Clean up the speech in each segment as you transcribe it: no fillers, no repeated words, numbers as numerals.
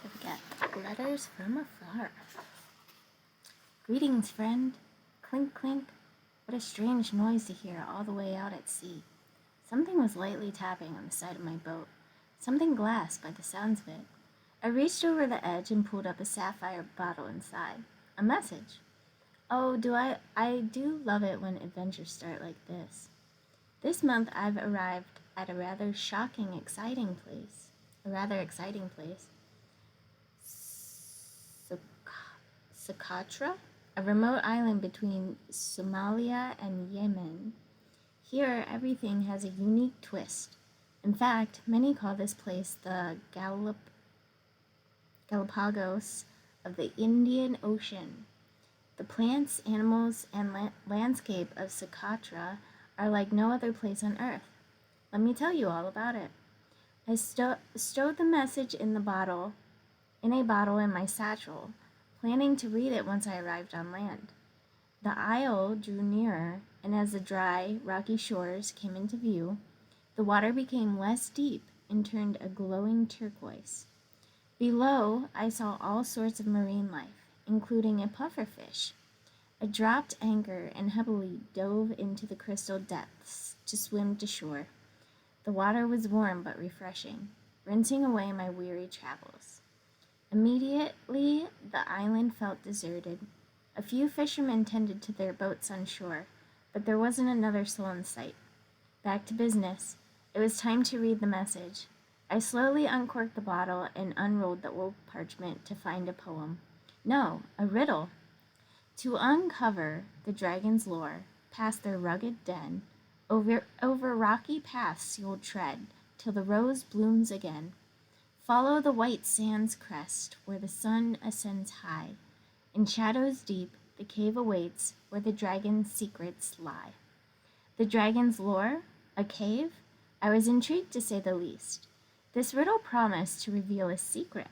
forget. Letters from afar. Greetings, friend. Clink, clink. What a strange noise to hear all the way out at sea. Something was lightly tapping on the side of my boat. Something glass by the sounds of it. I reached over the edge and pulled up a sapphire bottle inside. A message. Oh, I do love it when adventures start like this. This month I've arrived at a rather exciting place. Socotra, a remote island between Somalia and Yemen. Here, everything has a unique twist. In fact, many call this place the Galapagos of the Indian Ocean. The plants, animals, and landscape of Socotra are like no other place on earth. Let me tell you all about it. I stowed the message in a bottle in my satchel, planning to read it once I arrived on land. The isle drew nearer, and as the dry, rocky shores came into view, the water became less deep and turned a glowing turquoise. Below, I saw all sorts of marine life, including a pufferfish. I dropped anchor and heavily dove into the crystal depths to swim to shore. The water was warm but refreshing, rinsing away my weary travels. Immediately, the island felt deserted. A few fishermen tended to their boats on shore, but there wasn't another soul in sight. Back to business. It was time to read the message. I slowly uncorked the bottle and unrolled the old parchment to find a poem. No, a riddle. To uncover the dragon's lore, past their rugged den, over rocky paths you'll tread, till the rose blooms again. Follow the white sand's crest, where the sun ascends high. In shadows deep, the cave awaits, where the dragon's secrets lie. The dragon's lore? A cave? I was intrigued to say the least. This riddle promised to reveal a secret,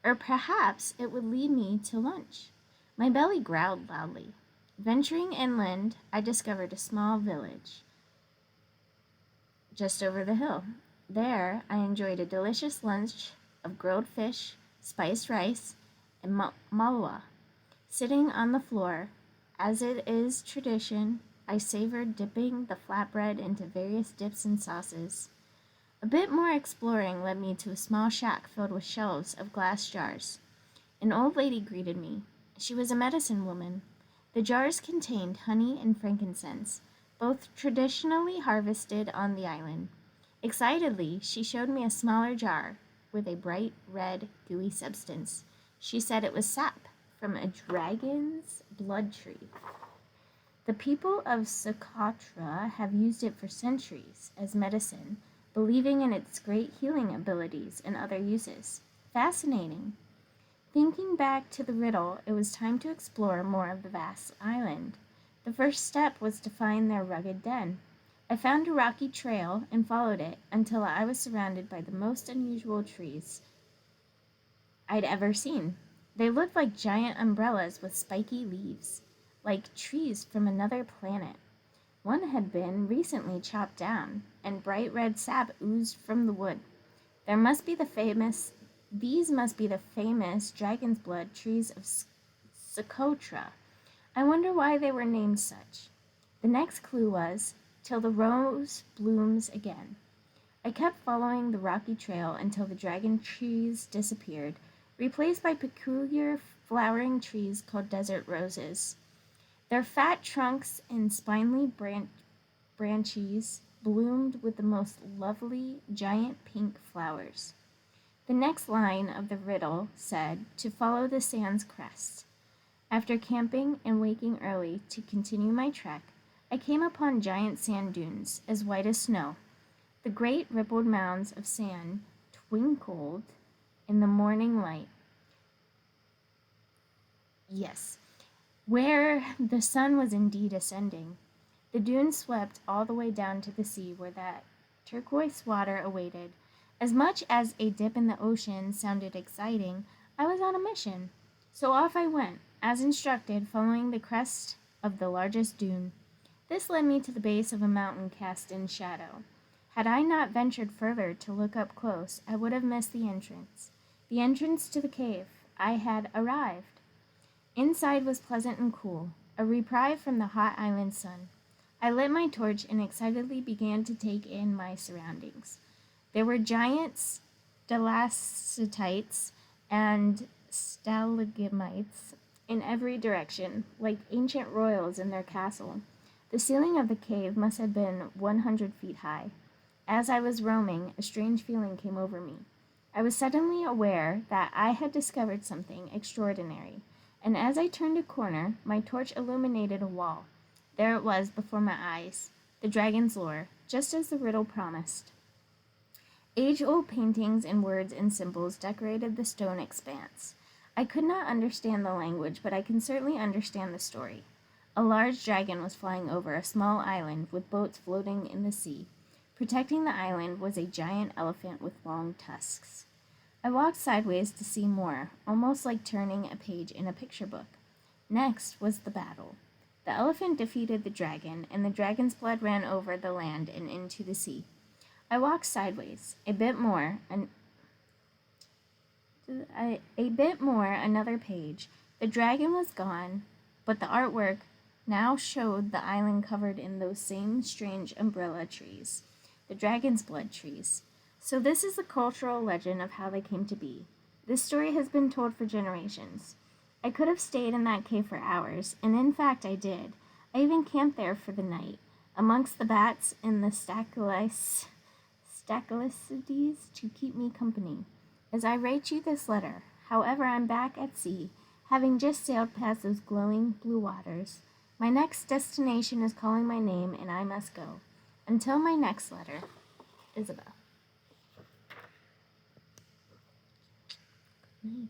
or perhaps it would lead me to lunch. My belly growled loudly. Venturing inland, I discovered a small village just over the hill. There, I enjoyed a delicious lunch of grilled fish, spiced rice, and malwa. Sitting on the floor, as it is tradition, I savored dipping the flatbread into various dips and sauces. A bit more exploring led me to a small shack filled with shelves of glass jars. An old lady greeted me. She was a medicine woman. The jars contained honey and frankincense, both traditionally harvested on the island. Excitedly, she showed me a smaller jar with a bright red, gooey substance. She said it was sap from a dragon's blood tree. The people of Socotra have used it for centuries as medicine, believing in its great healing abilities and other uses. Fascinating. Thinking back to the riddle, it was time to explore more of the vast island. The first step was to find their rugged den. I found a rocky trail and followed it until I was surrounded by the most unusual trees I'd ever seen. They looked like giant umbrellas with spiky leaves, like trees from another planet. One had been recently chopped down, and bright red sap oozed from the wood. These must be the famous dragon's blood trees of Socotra. I wonder why they were named such. The next clue was, till the rose blooms again. I kept following the rocky trail until the dragon trees disappeared, replaced by peculiar flowering trees called desert roses. Their fat trunks and spiny branches bloomed with the most lovely giant pink flowers. The next line of the riddle said, to follow the sand's crest. After camping and waking early to continue my trek, I came upon giant sand dunes as white as snow. The great rippled mounds of sand twinkled in the morning light. Yes, where the sun was indeed ascending. The dunes swept all the way down to the sea where that turquoise water awaited. As much as a dip in the ocean sounded exciting, I was on a mission. So off I went, as instructed, following the crest of the largest dune. This led me to the base of a mountain cast in shadow. Had I not ventured further to look up close, I would have missed the entrance. The entrance to the cave. I had arrived. Inside was pleasant and cool, a reprieve from the hot island sun. I lit my torch and excitedly began to take in my surroundings. There were giant stalactites and stalagmites in every direction, like ancient royals in their castle. The ceiling of the cave must have been 100 feet high. As I was roaming, a strange feeling came over me. I was suddenly aware that I had discovered something extraordinary, and as I turned a corner, my torch illuminated a wall. There it was before my eyes, the dragon's lore, just as the riddle promised. Age-old paintings and words and symbols decorated the stone expanse. I could not understand the language, but I can certainly understand the story. A large dragon was flying over a small island with boats floating in the sea. Protecting the island was a giant elephant with long tusks. I walked sideways to see more, almost like turning a page in a picture book. Next was the battle. The elephant defeated the dragon, and the dragon's blood ran over the land and into the sea. I walked sideways, a bit more, another page. The dragon was gone, but the artwork now showed the island covered in those same strange umbrella trees, the dragon's blood trees. So this is the cultural legend of how they came to be. This story has been told for generations. I could have stayed in that cave for hours, and in fact I did. I even camped there for the night, amongst the bats and the Stachylides to keep me company. As I write you this letter, however, I'm back at sea, having just sailed past those glowing blue waters. My next destination is calling my name, and I must go. Until my next letter, Isabel. Good night.